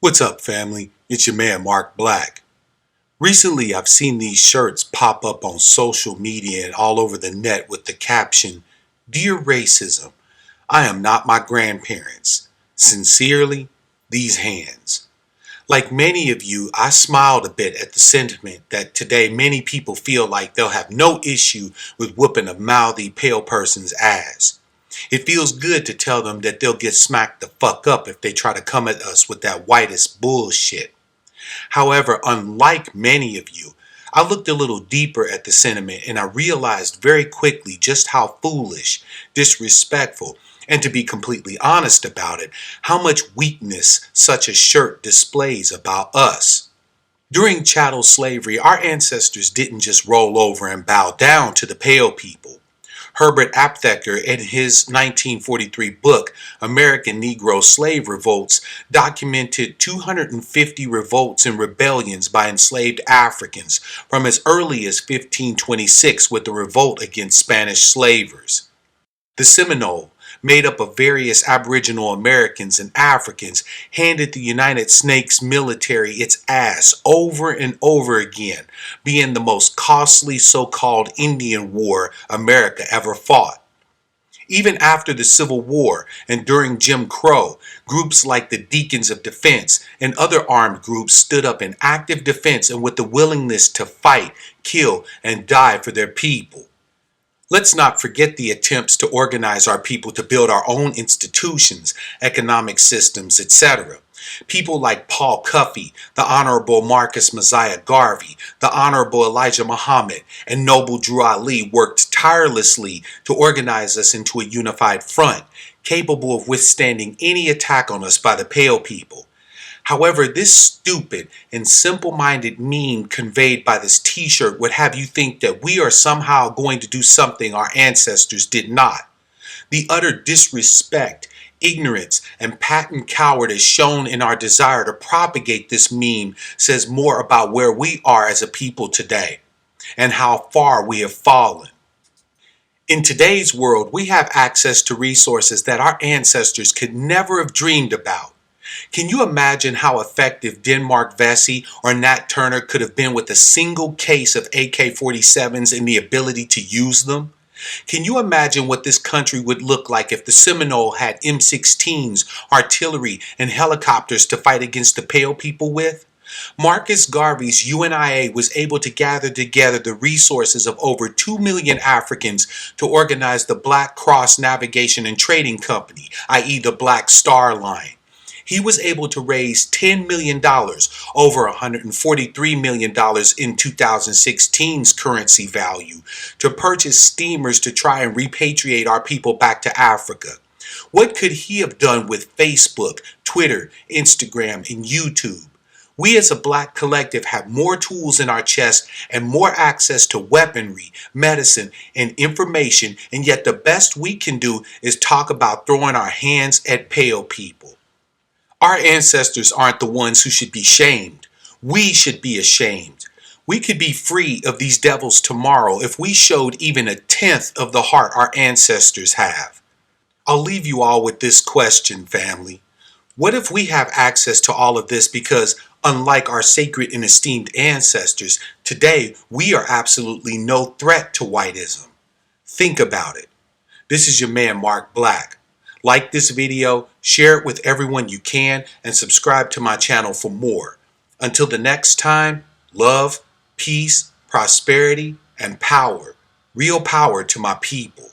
What's up, family? It's your man, Mark Black. Recently, I've seen these shirts pop up on social media and all over the net with the caption, "Dear Racism, I am not my grandparents. Sincerely, these hands." Like many of you, I smiled a bit at the sentiment that today many people feel like they'll have no issue with whooping a mouthy pale person's ass. It feels good to tell them that they'll get smacked the fuck up if they try to come at us with that whitest bullshit. However, unlike many of you, I looked a little deeper at the sentiment and I realized very quickly just how foolish, disrespectful, and to be completely honest about it, how much weakness such a shirt displays about us. During chattel slavery, our ancestors didn't just roll over and bow down to the pale people. Herbert Aptheker, in his 1943 book, American Negro Slave Revolts, documented 250 revolts and rebellions by enslaved Africans from as early as 1526 with the revolt against Spanish slavers. The Seminole, made up of various Aboriginal Americans and Africans, handed the United States military its ass over and over again, being the most costly so-called Indian War America ever fought. Even after the Civil War and during Jim Crow, groups like the Deacons of Defense and other armed groups stood up in active defense and with the willingness to fight, kill, and die for their people. Let's not forget the attempts to organize our people to build our own institutions, economic systems, etc. People like Paul Cuffey, the Honorable Marcus Mosiah Garvey, the Honorable Elijah Muhammad, and Noble Drew Ali worked tirelessly to organize us into a unified front, capable of withstanding any attack on us by the Pale people. However, this stupid and simple-minded meme conveyed by this t-shirt would have you think that we are somehow going to do something our ancestors did not. The utter disrespect, ignorance, and patent cowardice shown in our desire to propagate this meme says more about where we are as a people today and how far we have fallen. In today's world, we have access to resources that our ancestors could never have dreamed about. Can you imagine how effective Denmark Vesey or Nat Turner could have been with a single case of AK-47s and the ability to use them? Can you imagine what this country would look like if the Seminole had M16s, artillery, and helicopters to fight against the Pale people with? Marcus Garvey's UNIA was able to gather together the resources of over 2 million Africans to organize the Black Cross Navigation and Trading Company, i.e. the Black Star Line. He was able to raise $10 million, over $143 million in 2016's currency value, to purchase steamers to try and repatriate our people back to Africa. What could he have done with Facebook, Twitter, Instagram, and YouTube? We as a Black collective have more tools in our chest and more access to weaponry, medicine, and information, and yet the best we can do is talk about throwing our hands at pale people. Our ancestors aren't the ones who should be shamed. We should be ashamed. We could be free of these devils tomorrow if we showed even a tenth of the heart our ancestors have. I'll leave you all with this question, family. What if we have access to all of this because, unlike our sacred and esteemed ancestors, today we are absolutely no threat to whiteism? Think about it. This is your man, Mark Black. Like this video, share it with everyone you can, and subscribe to my channel for more. Until the next time, love, peace, prosperity, and power. Real power to my people.